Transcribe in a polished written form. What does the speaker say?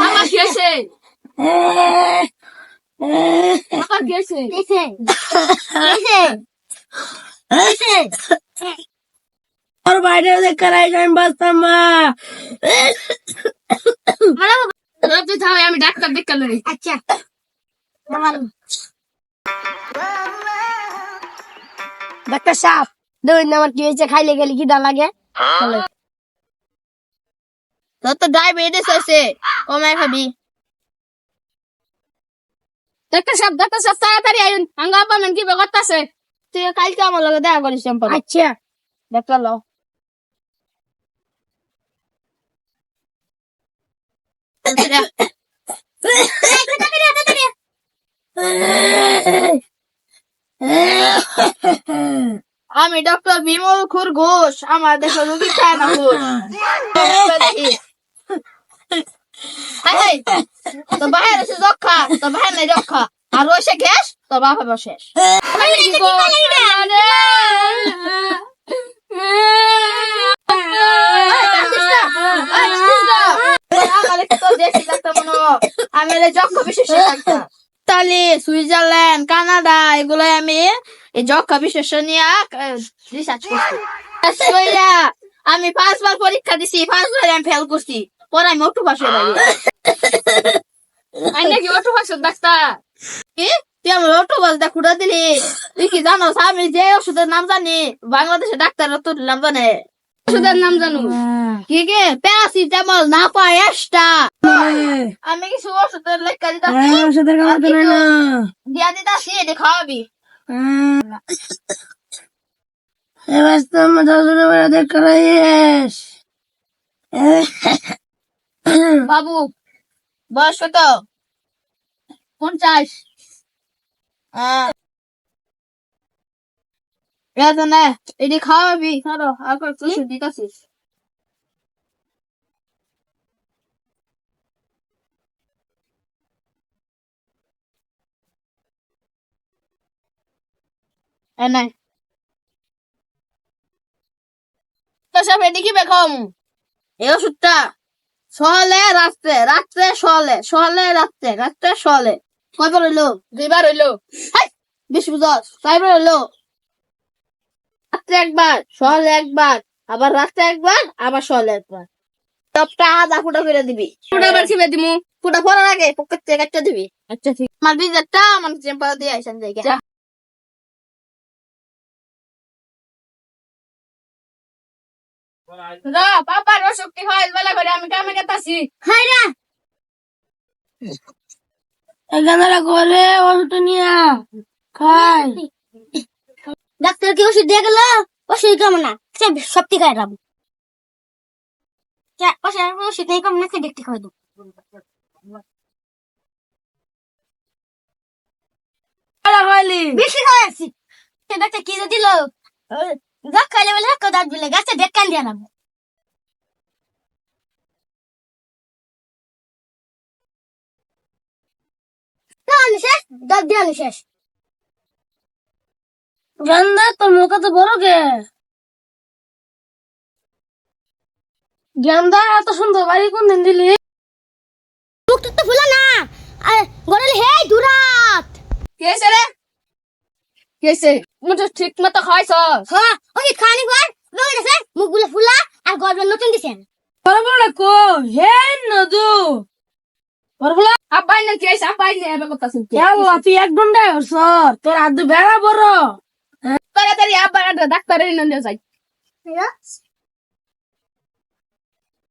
আমার কি হয়েছে? আমার কি হয়েছে? और বাইরে দেখাই আমি বাঁচতাম না। তুই থাম, আমি ডাক্তার দেখতে লই। আচ্ছা ডাক্তার সাহেব দেখুন আমার কি হয়েছে, খাইলে গেলে কি দা লাগে? তোর তো ডায়াবেটিস হয়েছে, কমায় খাবি। ডাক্তার সাহেব তাড়াতাড়ি আইন, আঙ্গা আপা মান কি করতেছে? তুই কালকে আমার লগে দেখা করিস সম্পর্ক। আচ্ছা ডাক্তার লো আমি ডক্টর বিমল খুর ঘোষ, আমার দেখো রুগী খায় না ঘোষ। তো বাহির আছে যক্ষা, তো বাহির নাই রক্ষা, আর রয়েছে গ্যাস, তো বাপা শেষ। আমি যক্ষা বিশেষ ডাক্তার। ইতালি, সুইজারল্যান্ড, কানাডা এগুলো আমি এই যক্ষা বিশেষ নিয়ে রিসার্চ করছি। আমি 5 বার পরীক্ষা দিছি, 5 বার আমি ফেল করছি, পরে আমি অটু পাস হয়ে যাবো। আই নাকি অটো পাস ডাক্তার? কি তুই আমার অটো বাস খুঁড়া দিলি? তুই কি জানো আমি যে ওষুধের নাম জানি, বাংলাদেশে ডাক্তার তোর নাম জানে? ওষুধের নাম জানো? কি কি? প্যারাসিটামল, নাপা, এস্টা। আমি কিছু ওষুধের লেখা দিতাছি, ওষুধের কাম তো নাই না। দিয়া দিতাছি, এটা খাওয়াবি। এবার তো আমার শ্বশুর বাড়ি দেখাইস। বাবু বয়স কত? 50। এটি খাওয়াবি, ধরো আর ওষুধ দিতাছিস। নাই তো সব এদিকে বেকম এই ওষুধটা সহলে রাত্রে, রাত্রে সহলে, সহলে রাত্রে, রাত্রে সহলে। কয়বার হইলো? 2 বার হইলো। বেশি বুঝস, 4 বার হইলো। রাত্রে একবার, সহলে একবার, আবার রাত্রে একবার, আবার সহলে একবার। টপটা আধা ফুটা করে দিবি। ফুটা বার খিবে দিমু। ফুটা পড়ার আগে পকেট থেকে একটা দিবি। আচ্ছা ঠিক। আমার বিজারটা আমার চেম্বার দিয়ে আইসান জায়গা। রা পাপার অসুখ কি হয় বেলা করে আমি কামে গেতাছি। হাই রে এখানে করে ওষুধ নিয়ে খাই। ডাক্তার কি ওষুধ দিয়ে গেল? ওষুধ কেমন না সব ঠিক খাই রাম। ওষুধ নেই কম না, দেখতে খাওয়াই দেবো। বেশি খাওয়াচ্ছি। ডাক্তার কি দিল? গাছ খাইলে বলে দাঁত বিলে গাছে দেখ কাল দিয়ে নাম। শেষ দাঁত দিয়ে শেষ। গন্ধা তোর মুখ তো বড় গে। গেন্দা এত সুন্দর বাড়ি কোন দিন দিলি? মুখ তো ফুলা না, গড়ালে হে দুরাত। কেসে রে? কেসে? মুটো ঠিক মতো খাইছ? হ্যাঁ ওই খানি পর রয়ে গেছে, মুখগুলো ফুলা আর গড়গুলো নতুন দিছেন। বড় বড় কো হে নদু বড় বড় আব্বাই না কেস আব্বাই নে এবে করতাছ কি? আল্লাহ তুই এক ঘন্টা সর তোর হাত বেড়া বড়। তাড়াতাড়ি আব্বা ডাক্তারের নিয়ে যাই।